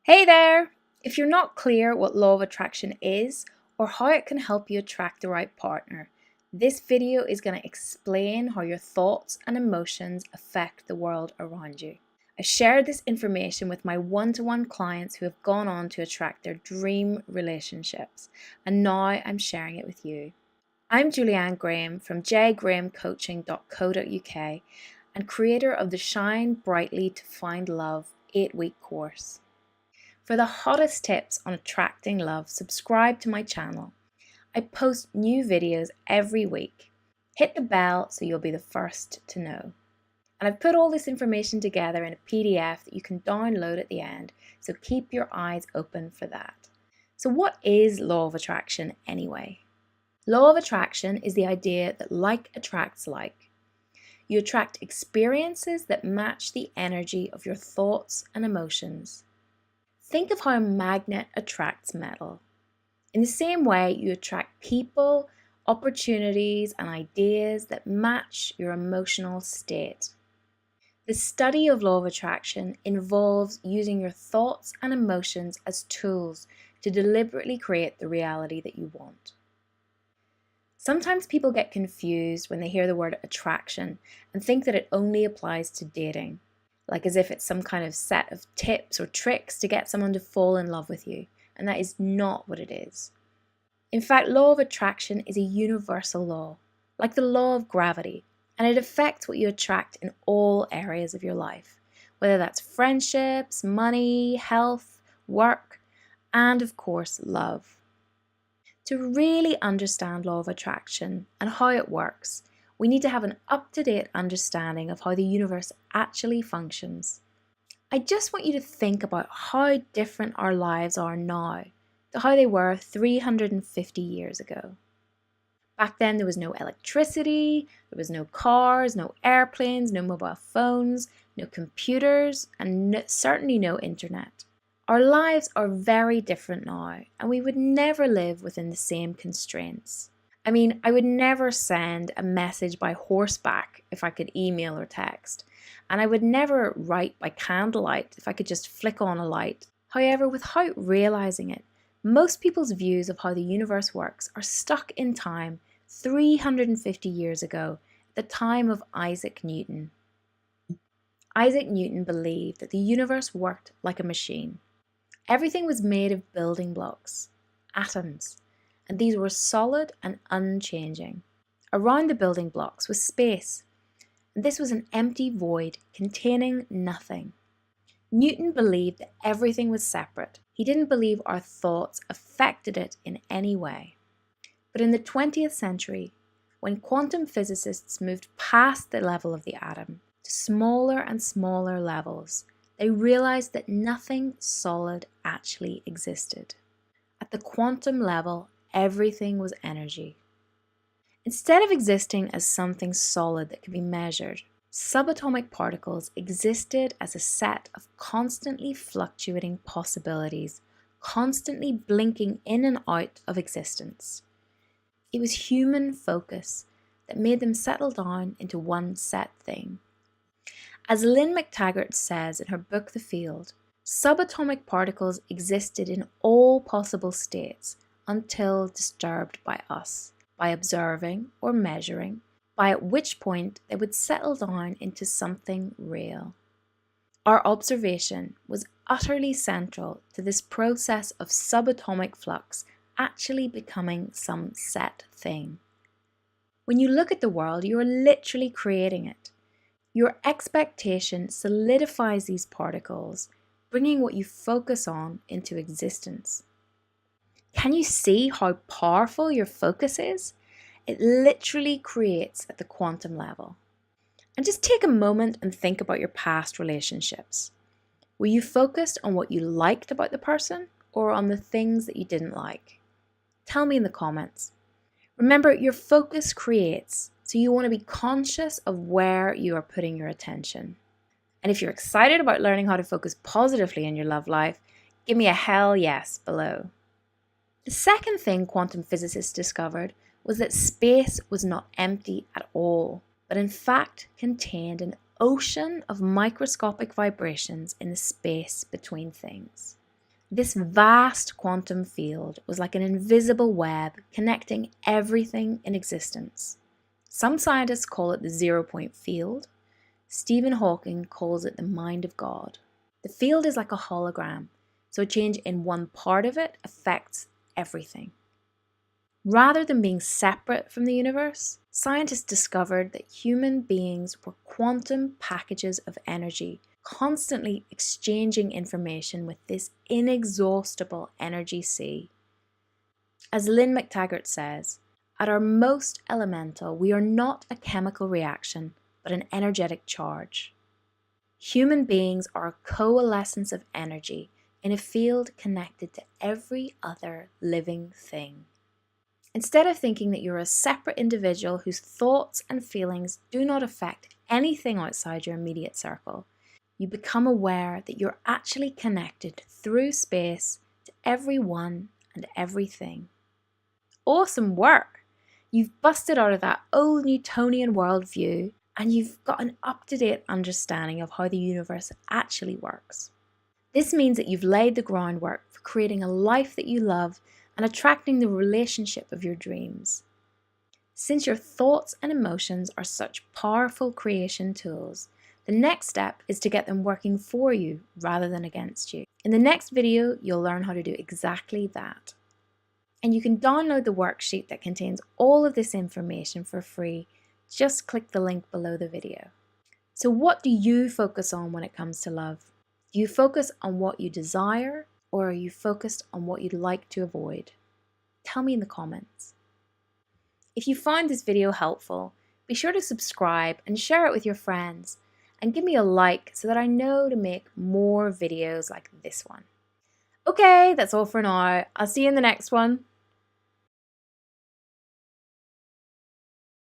Hey there! If you're not clear what law of attraction is or how it can help you attract the right partner, this video is going to explain how your thoughts and emotions affect the world around you. I shared this information with my one-to-one clients who have gone on to attract their dream relationships, and now I'm sharing it with you. I'm Julianne Graham from jgrahamcoaching.co.uk and creator of the Shine Brightly to Find Love 8-week course. For the hottest tips on attracting love, subscribe to my channel. I post new videos every week. Hit the bell so you'll be the first to know. And I've put all this information together in a PDF that you can download at the end, so keep your eyes open for that. So what is law of attraction anyway? Law of attraction is the idea that like attracts like. You attract experiences that match the energy of your thoughts and emotions. Think of how a magnet attracts metal. In the same way, you attract people, opportunities, and ideas that match your emotional state. The study of law of attraction involves using your thoughts and emotions as tools to deliberately create the reality that you want. Sometimes people get confused when they hear the word attraction and think that it only applies to dating, like as if it's some kind of set of tips or tricks to get someone to fall in love with you, and that is not what it is. In fact, law of attraction is a universal law, like the law of gravity, and it affects what you attract in all areas of your life, whether that's friendships, money, health, work, and of course, love. To really understand law of attraction and how it works, we need to have an up-to-date understanding of how the universe actually functions. I just want you to think about how different our lives are now to how they were 350 years ago. Back then there was no electricity, there was no cars, no airplanes, no mobile phones, no computers, and certainly no internet. Our lives are very different now, and we would never live within the same constraints. I mean, I would never send a message by horseback if I could email or text, and I would never write by candlelight if I could just flick on a light. However, without realizing it, most people's views of how the universe works are stuck in time 350 years ago, at the time of Isaac Newton. Isaac Newton believed that the universe worked like a machine. Everything was made of building blocks, atoms, and these were solid and unchanging. Around the building blocks was space, and this was an empty void containing nothing. Newton believed that everything was separate. He didn't believe our thoughts affected it in any way. But in the 20th century, when quantum physicists moved past the level of the atom to smaller and smaller levels, they realized that nothing solid actually existed. At the quantum level, everything was energy. Instead of existing as something solid that could be measured, subatomic particles existed as a set of constantly fluctuating possibilities, constantly blinking in and out of existence. It was human focus that made them settle down into one set thing. As Lynne McTaggart says in her book The Field, subatomic particles existed in all possible states until disturbed by us, by observing or measuring, by at which point they would settle down into something real. Our observation was utterly central to this process of subatomic flux actually becoming some set thing. When you look at the world, you are literally creating it. Your expectation solidifies these particles, bringing what you focus on into existence. Can you see how powerful your focus is? It literally creates at the quantum level. And just take a moment and think about your past relationships. Were you focused on what you liked about the person or on the things that you didn't like? Tell me in the comments. Remember, your focus creates, so you want to be conscious of where you are putting your attention. And if you're excited about learning how to focus positively in your love life, give me a hell yes below. The second thing quantum physicists discovered was that space was not empty at all, but in fact contained an ocean of microscopic vibrations in the space between things. This vast quantum field was like an invisible web connecting everything in existence. Some scientists call it the zero-point field. Stephen Hawking calls it the mind of God. The field is like a hologram, so a change in one part of it affects everything. Rather than being separate from the universe, scientists discovered that human beings were quantum packages of energy, constantly exchanging information with this inexhaustible energy sea. As Lynne McTaggart says, at our most elemental, we are not a chemical reaction, but an energetic charge. Human beings are a coalescence of energy in a field connected to every other living thing. Instead of thinking that you're a separate individual whose thoughts and feelings do not affect anything outside your immediate circle, you become aware that you're actually connected through space to everyone and everything. Awesome work! You've busted out of that old Newtonian worldview and you've got an up-to-date understanding of how the universe actually works. This means that you've laid the groundwork for creating a life that you love and attracting the relationship of your dreams. Since your thoughts and emotions are such powerful creation tools, the next step is to get them working for you rather than against you. In the next video, you'll learn how to do exactly that. And you can download the worksheet that contains all of this information for free. Just click the link below the video. So what do you focus on when it comes to love? Do you focus on what you desire, or are you focused on what you'd like to avoid? Tell me in the comments. If you found this video helpful, be sure to subscribe and share it with your friends, and give me a like so that I know to make more videos like this one. Okay, that's all for now. I'll see you in the next one.